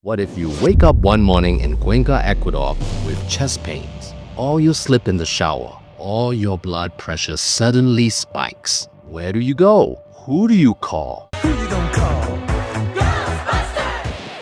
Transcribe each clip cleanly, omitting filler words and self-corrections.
What if you wake up one morning in Cuenca, Ecuador with chest pains, or you slip in the shower, or your blood pressure suddenly spikes? Where do you go? Who do you call? Who you gonna call?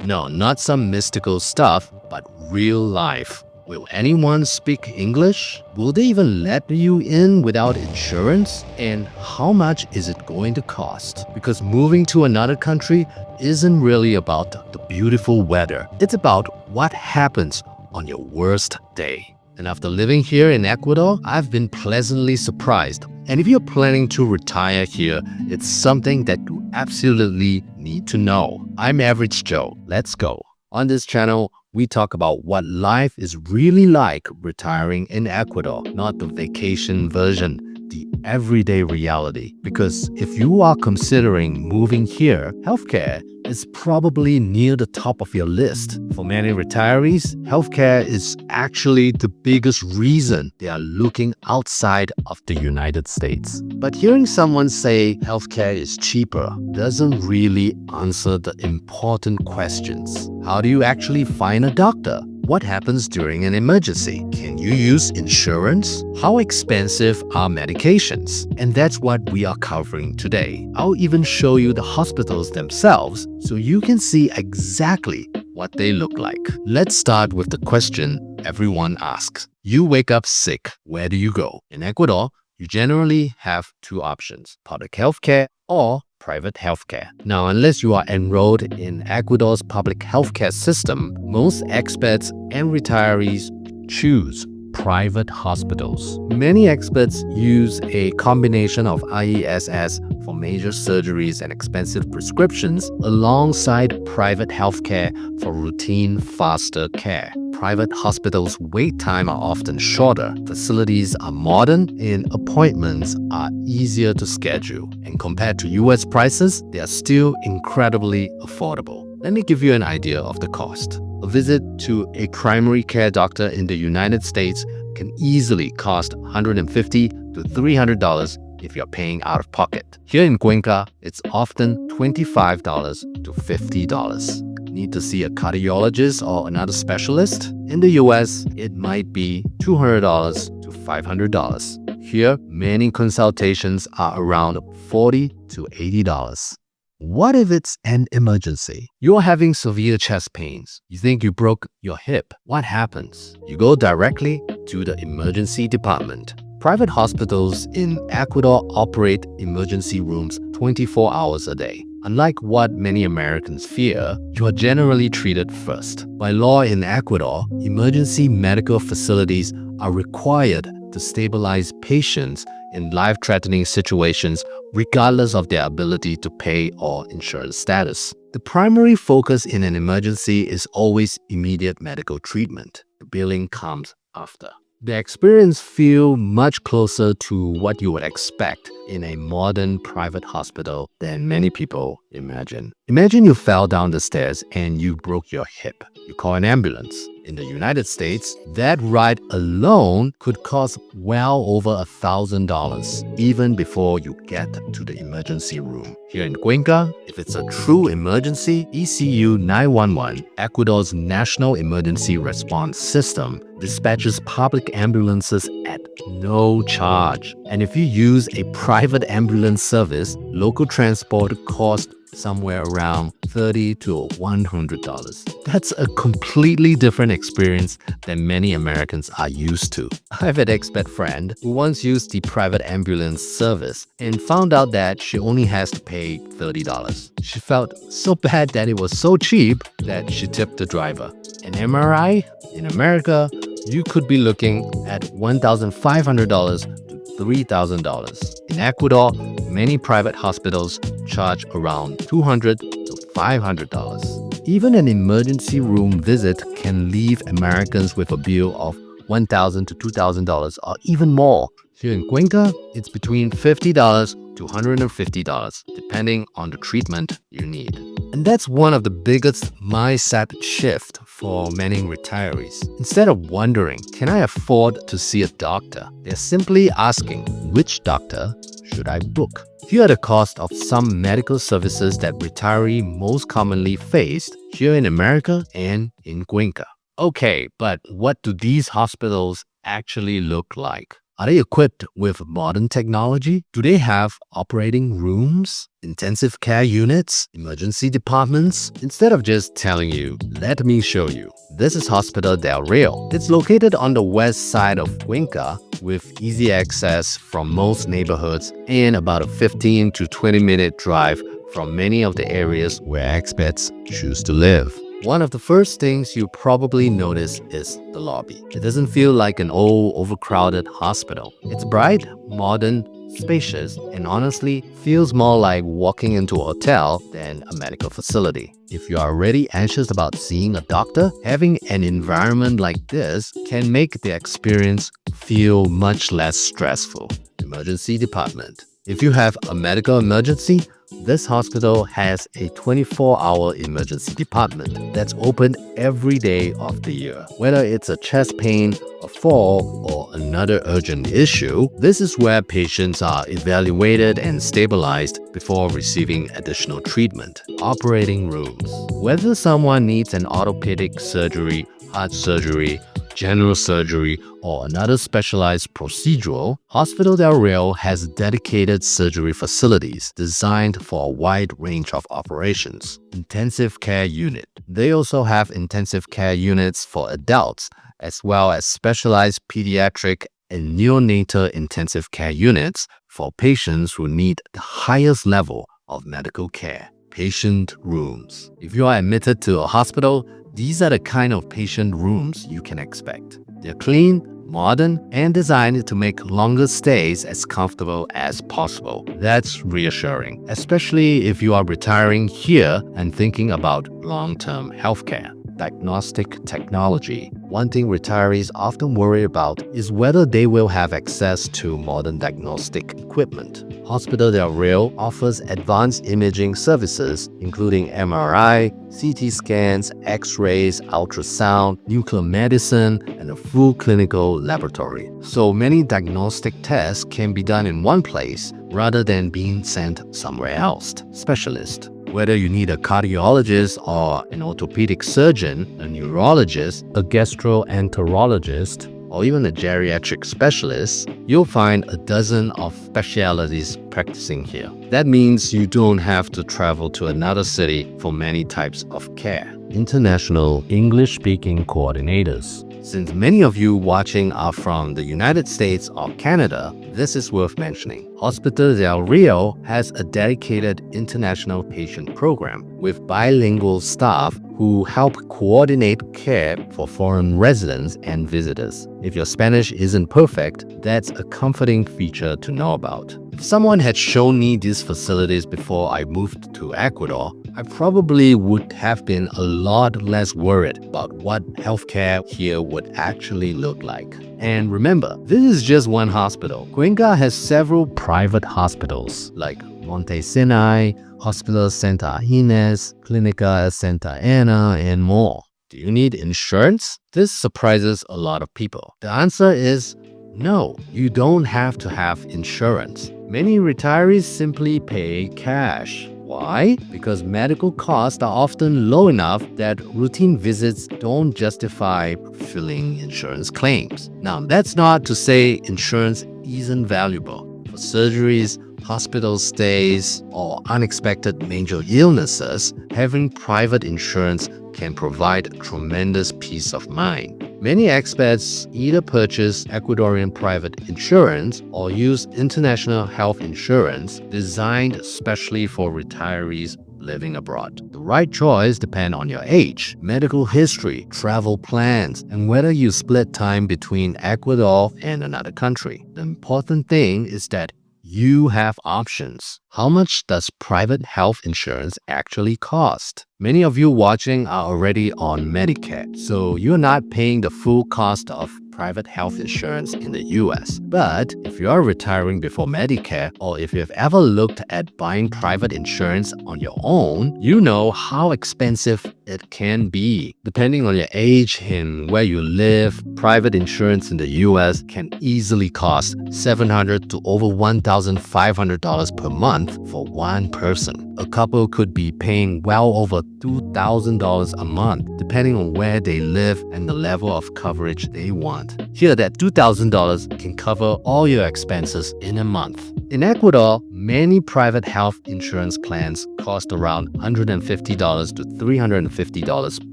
No, not some mystical stuff, but real life. Will anyone speak English? Will they even let you in without insurance? And how much is it going to cost? Because moving to another country isn't really about the beautiful weather. It's about what happens on your worst day. And after living here in Ecuador, I've been pleasantly surprised. And if you're planning to retire here, it's something that you absolutely need to know. I'm Average Joe. Let's go. On this channel, we talk about what life is really like retiring in Ecuador, not the vacation version, the everyday reality. Because if you are considering moving here, healthcare is probably near the top of your list. For many retirees, healthcare is actually the biggest reason they are looking outside of the United States. But hearing someone say healthcare is cheaper doesn't really answer the important questions. How do you actually find a doctor? What happens during an emergency? Can you use insurance? How expensive are medications? And that's what we are covering today. I'll even show you the hospitals themselves so you can see exactly what they look like. Let's start with the question everyone asks. You wake up sick. Where do you go? In Ecuador, you generally have two options: public healthcare or private healthcare. Now, unless you are enrolled in Ecuador's public healthcare system, most expats and retirees choose private hospitals. Many experts use a combination of IESS for major surgeries and expensive prescriptions alongside private healthcare for routine, faster care. Private hospitals' wait time are often shorter, facilities are modern, and appointments are easier to schedule. And compared to US prices, they are still incredibly affordable. Let me give you an idea of the cost. A visit to a primary care doctor in the United States can easily cost $150 to $300 if you're paying out of pocket. Here in Cuenca, it's often $25 to $50. Need to see a cardiologist or another specialist? In the US, it might be $200 to $500. Here, many consultations are around $40 to $80. What if it's an emergency? You're having severe chest pains. You think you broke your hip. What happens? You go directly to the emergency department. Private hospitals in Ecuador operate emergency rooms 24 hours a day. Unlike what many Americans fear, you are generally treated first. By law in Ecuador, emergency medical facilities are required to stabilize patients in life-threatening situations regardless of their ability to pay or insurance status. The primary focus in an emergency is always immediate medical treatment. The billing comes after. The experience feels much closer to what you would expect in a modern private hospital than many people imagine. Imagine you fell down the stairs and you broke your hip. You call an ambulance. In the United States, that ride alone could cost well over $1,000 even before you get to the emergency room. Here in Cuenca, if it's a true emergency, ECU 911, Ecuador's National Emergency Response System, dispatches public ambulances at no charge. And if you use a private ambulance service, local transport costs somewhere around $30 to $100. That's a completely different experience than many Americans are used to. I have an expat friend who once used the private ambulance service and found out that she only has to pay $30. She felt so bad that it was so cheap that she tipped the driver. An MRI in America, you could be looking at $1,500 to $3,000. In Ecuador, many private hospitals charge around $200 to $500. Even an emergency room visit can leave Americans with a bill of $1,000 to $2,000 or even more. Here in Cuenca, it's between $50 to $150, depending on the treatment you need. And that's one of the biggest mindset shift for many retirees. Instead of wondering, can I afford to see a doctor? They're simply asking, which doctor should I book? Here are the costs of some medical services that retirees most commonly face. here in America and in Cuenca. Okay, but what do these hospitals actually look like? Are they equipped with modern technology? Do they have operating rooms, intensive care units, emergency departments? Instead of just telling you, let me show you. This is Hospital Del Rio. It's located on the west side of Cuenca with easy access from most neighborhoods and about a 15 to 20-minute drive from many of the areas where expats choose to live. One of the first things you probably notice is the lobby. It doesn't feel like an old, overcrowded hospital. It's bright, modern, spacious, and honestly feels more like walking into a hotel than a medical facility. If you are already anxious about seeing a doctor, having an environment like this can make the experience feel much less stressful. Emergency department. If you have a medical emergency, this hospital has a 24-hour emergency department that's open every day of the year. Whether it's a chest pain, a fall, or another urgent issue, this is where patients are evaluated and stabilized before receiving additional treatment. Operating rooms. Whether someone needs an orthopedic surgery, heart surgery, general surgery, or another specialized procedural, Hospital Del Rio has dedicated surgery facilities designed for a wide range of operations. Intensive care unit. They also have intensive care units for adults, as well as specialized pediatric and neonatal intensive care units for patients who need the highest level of medical care. Patient rooms. If you are admitted to a hospital, these are the kind of patient rooms you can expect. They're clean, modern, and designed to make longer stays as comfortable as possible. That's reassuring, especially if you are retiring here and thinking about long-term healthcare. Diagnostic technology. One thing retirees often worry about is whether they will have access to modern diagnostic equipment. Hospital Del Rio offers advanced imaging services, including MRI, CT scans, X-rays, ultrasound, nuclear medicine, and a full clinical laboratory. So many diagnostic tests can be done in one place rather than being sent somewhere else. Specialist. Whether you need a cardiologist or an orthopedic surgeon, a neurologist, a gastroenterologist, or even a geriatric specialist, you'll find a dozen of specialties practicing here. That means you don't have to travel to another city for many types of care. International English-speaking coordinators. Since many of you watching are from the United States or Canada, this is worth mentioning. Hospital Del Rio has a dedicated international patient program with bilingual staff who help coordinate care for foreign residents and visitors. If your Spanish isn't perfect, that's a comforting feature to know about. If someone had shown me these facilities before I moved to Ecuador, I probably would have been a lot less worried about what healthcare here would actually look like. And remember, this is just one hospital. Cuenca has several private hospitals like Monte Sinai, Hospital Santa Ines, Clinica Santa Ana, and more. Do you need insurance? This surprises a lot of people. The answer is no, you don't have to have insurance. Many retirees simply pay cash. Why? Because medical costs are often low enough that routine visits don't justify filling insurance claims. Now, that's not to say insurance isn't valuable. For surgeries, hospital stays, or unexpected major illnesses, having private insurance can provide tremendous peace of mind. Many expats either purchase Ecuadorian private insurance or use international health insurance designed especially for retirees living abroad. The right choice depends on your age, medical history, travel plans, and whether you split time between Ecuador and another country. The important thing is that you have options. How much does private health insurance actually cost? Many of you watching are already on Medicare, so you're not paying the full cost of private health insurance in the US. But if you are retiring before Medicare, or if you've ever looked at buying private insurance on your own, you know how expensive it can be. Depending on your age and where you live, private insurance in the US can easily cost $700 to over $1,500 per month for one person. a couple could be paying well over $2,000 a month, depending on where they live and the level of coverage they want. Here, that $2,000 can cover all your expenses in a month. In Ecuador, many private health insurance plans cost around $150 to $350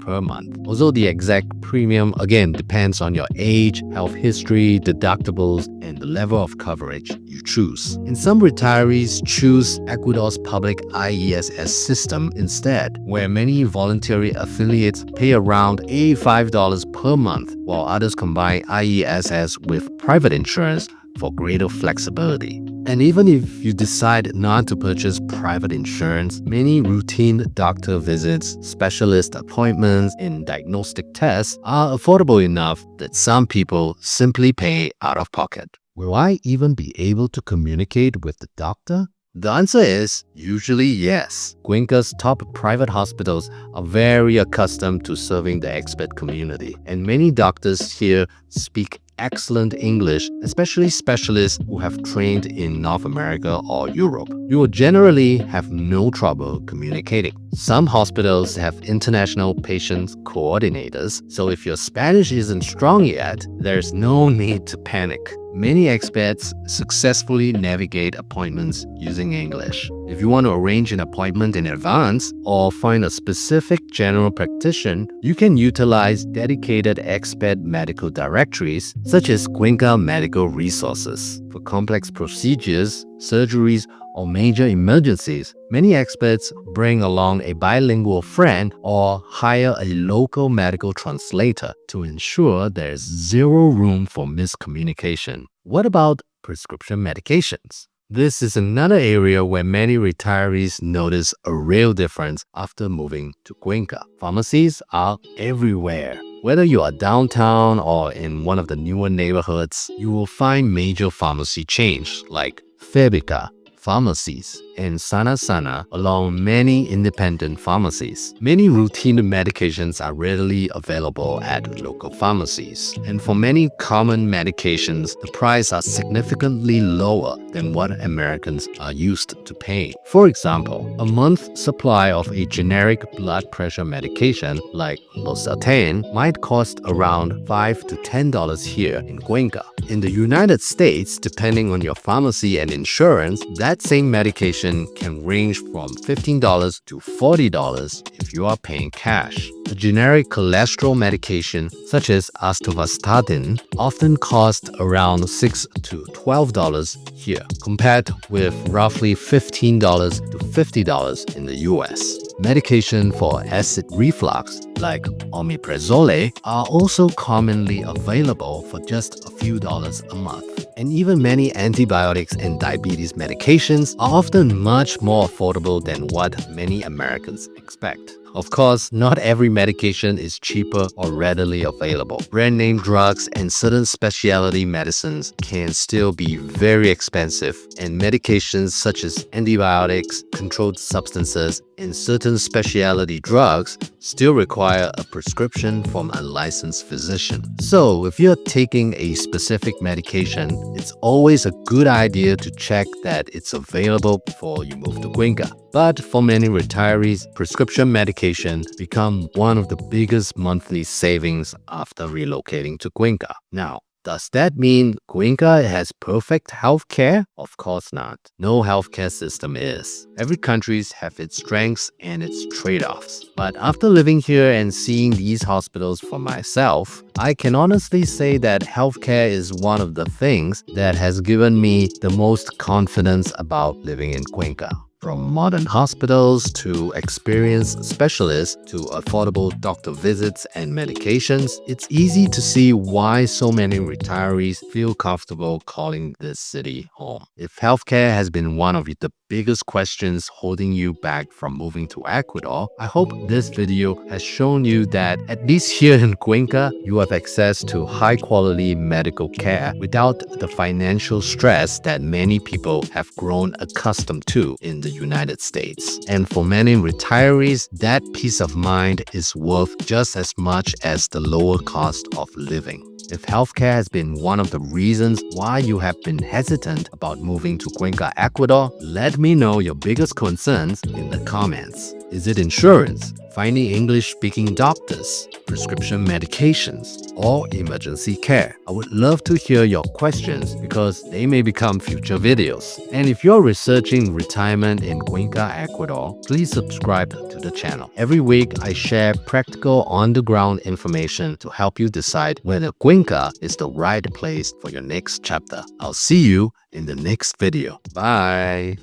per month. Although the exact premium again depends on your age, health history, deductibles, and the level of coverage you choose. And some retirees choose Ecuador's public IESS system instead, where many voluntary affiliates pay around $85 per month, while others combine IESS with private insurance for greater flexibility. And even if you decide not to purchase private insurance, many routine doctor visits, specialist appointments, and diagnostic tests are affordable enough that some people simply pay out of pocket. Will I even be able to communicate with the doctor? The answer is usually yes. Cuenca's top private hospitals are very accustomed to serving the expat community, and many doctors here speak excellent English, especially specialists who have trained in North America or Europe. You will generally have no trouble communicating. Some hospitals have international patient coordinators, so if your Spanish isn't strong yet, there's no need to panic. Many expats successfully navigate appointments using English. If you want to arrange an appointment in advance or find a specific general practitioner, you can utilize dedicated expat medical directories such as Cuenca Medical Resources. For complex procedures, surgeries, or major emergencies, many experts bring along a bilingual friend or hire a local medical translator to ensure there's zero room for miscommunication. What about prescription medications? This is another area where many retirees notice a real difference after moving to Cuenca. Pharmacies are everywhere. Whether you are downtown or in one of the newer neighborhoods, you will find major pharmacy chains like Fabrica pharmacies and Sana Sana, along many independent pharmacies. Many routine medications are readily available at local pharmacies, and for many common medications, the prices are significantly lower than what Americans are used to paying. For example, a month's supply of a generic blood pressure medication like Losartan might cost around $5 to $10 here in Cuenca. In the United States, depending on your pharmacy and insurance, that same medication can range from $15 to $40 if you are paying cash. A generic cholesterol medication such as atorvastatin often costs around $6 to $12 here, compared with roughly $15 to $50 in the US. Medication for acid reflux like omeprazole are also commonly available for just a few dollars a month. And even many antibiotics and diabetes medications are often much more affordable than what many Americans expect. Of course, not every medication is cheaper or readily available. Brand name drugs and certain specialty medicines can still be very expensive, and medications such as antibiotics, controlled substances, and certain specialty drugs still require a prescription from a licensed physician. So, if you're taking a specific medication, it's always a good idea to check that it's available before you move to Cuenca. But for many retirees, prescription medication become one of the biggest monthly savings after relocating to Cuenca. Now, does that mean Cuenca has perfect healthcare? Of course not. No healthcare system is. Every country has its strengths and its trade-offs. But after living here and seeing these hospitals for myself, I can honestly say that healthcare is one of the things that has given me the most confidence about living in Cuenca. From modern hospitals to experienced specialists to affordable doctor visits and medications, it's easy to see why so many retirees feel comfortable calling this city home. If healthcare has been one of the biggest questions holding you back from moving to Ecuador, I hope this video has shown you that at least here in Cuenca, you have access to high-quality medical care without the financial stress that many people have grown accustomed to in the United States. And for many retirees, that peace of mind is worth just as much as the lower cost of living. If healthcare has been one of the reasons why you have been hesitant about moving to Cuenca, Ecuador, let me know your biggest concerns in the comments. Is it insurance, finding English-speaking doctors, prescription medications, or emergency care? I would love to hear your questions because they may become future videos. And if you're researching retirement in Cuenca, Ecuador, please subscribe to the channel. Every week, I share practical on-the-ground information to help you decide whether Cuenca is the right place for your next chapter. I'll see you in the next video. Bye!